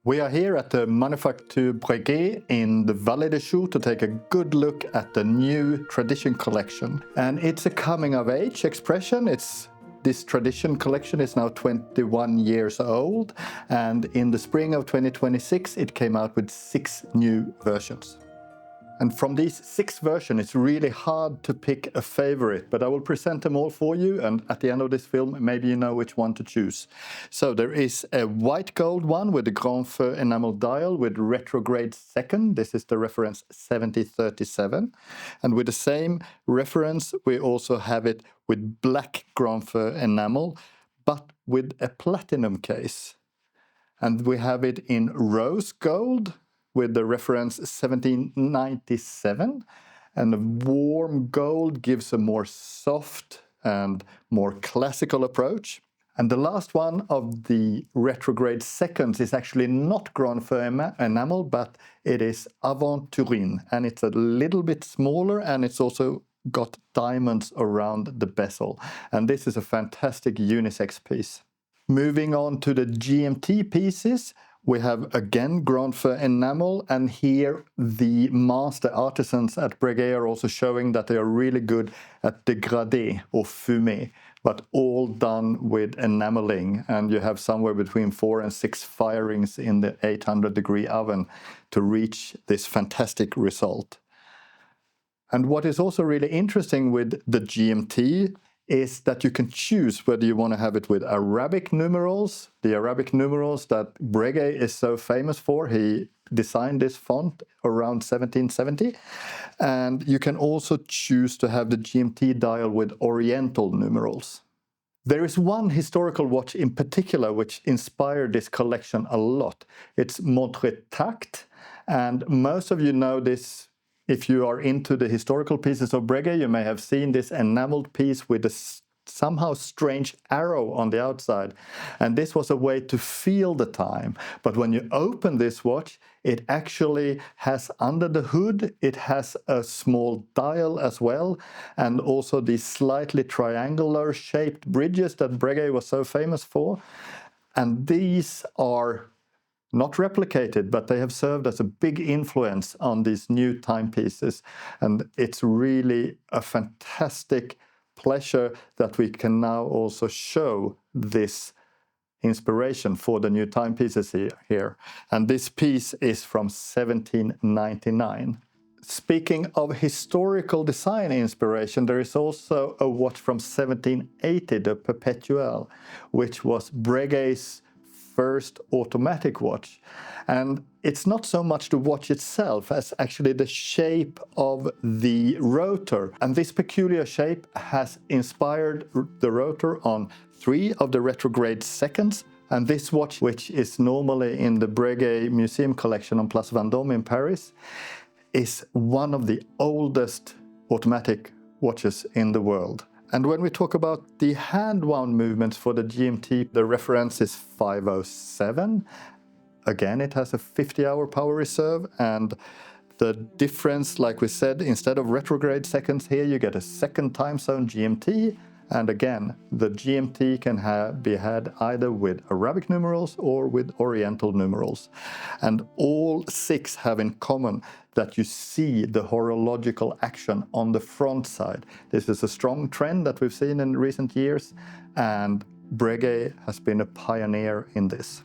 We are here at the Manufacture Breguet in the Vallée des Choux to take a good look at the new tradition collection. And it's a coming of age expression. This tradition collection is now 21 years old, and in the spring of 2026 it came out with 6 new versions. And from these 6 versions, it's really hard to pick a favorite, but I will present them all for you, and at the end of this film, maybe you know which one to choose. So there is a white gold one with the Grand Feu enamel dial with retrograde second. This is the reference 7037. And with the same reference, we also have it with black Grand Feu enamel, but with a platinum case. And we have it in rose gold, with the reference 1797, and the warm gold gives a more soft and more classical approach. And the last one of the retrograde seconds is actually not Grand Feu enamel, but it is aventurine, and it's a little bit smaller, and it's also got diamonds around the bezel. And this is a fantastic unisex piece. Moving on to the GMT pieces, we have again Grand Feu enamel, and here the master artisans at Breguet are also showing that they are really good at dégradé or fumé, but all done with enameling, and you have somewhere between 4 and 6 firings in the 800-degree oven to reach this fantastic result. And what is also really interesting with the GMT is that you can choose whether you want to have it with Arabic numerals, the Arabic numerals that Breguet is so famous for. He designed this font around 1770. And you can also choose to have the GMT dial with oriental numerals. There is one historical watch in particular which inspired this collection a lot. It's Montre Tact, and most of you know this. If you are into the historical pieces of Breguet, you may have seen this enameled piece with a somehow strange arrow on the outside. And this was a way to feel the time. But when you open this watch, it actually has under the hood, it has a small dial as well, and also these slightly triangular shaped bridges that Breguet was so famous for. And these are not replicated, but they have served as a big influence on these new timepieces. And it's really a fantastic pleasure that we can now also show this inspiration for the new timepieces here. And this piece is from 1799. Speaking of historical design inspiration, there is also a watch from 1780, the Perpetuelle, which was Breguet's first automatic watch. And it's not so much the watch itself as actually the shape of the rotor. And this peculiar shape has inspired the rotor on 3 of the retrograde seconds. And this watch, which is normally in the Breguet Museum collection on Place Vendôme in Paris, is one of the oldest automatic watches in the world. And when we talk about the hand-wound movements for the GMT, the reference is 507. Again, it has a 50-hour power reserve, and the difference, like we said, instead of retrograde seconds here, you get a second time zone GMT. And again, the GMT can be had either with Arabic numerals or with Oriental numerals. And all 6 have in common that you see the horological action on the front side. This is a strong trend that we've seen in recent years, and Breguet has been a pioneer in this.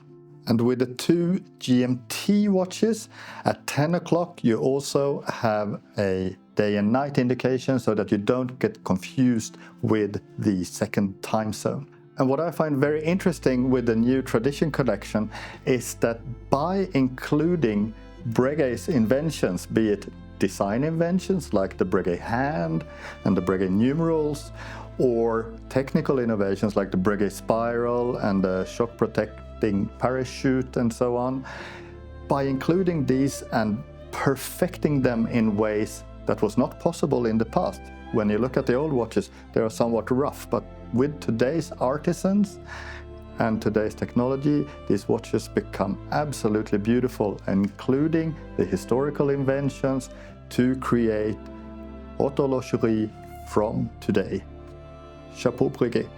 And with the 2 GMT watches, at 10 o'clock you also have a day and night indication so that you don't get confused with the second time zone. And what I find very interesting with the new tradition collection is that by including Breguet's inventions, be it design inventions like the Breguet hand and the Breguet numerals, or technical innovations like the Breguet spiral and the shock protecting parachute and so on, by including these and perfecting them in ways that was not possible in the past. When you look at the old watches, they are somewhat rough, but with today's artisans and today's technology, these watches become absolutely beautiful, including the historical inventions to create haute horlogerie from today. Chapeau Breguet.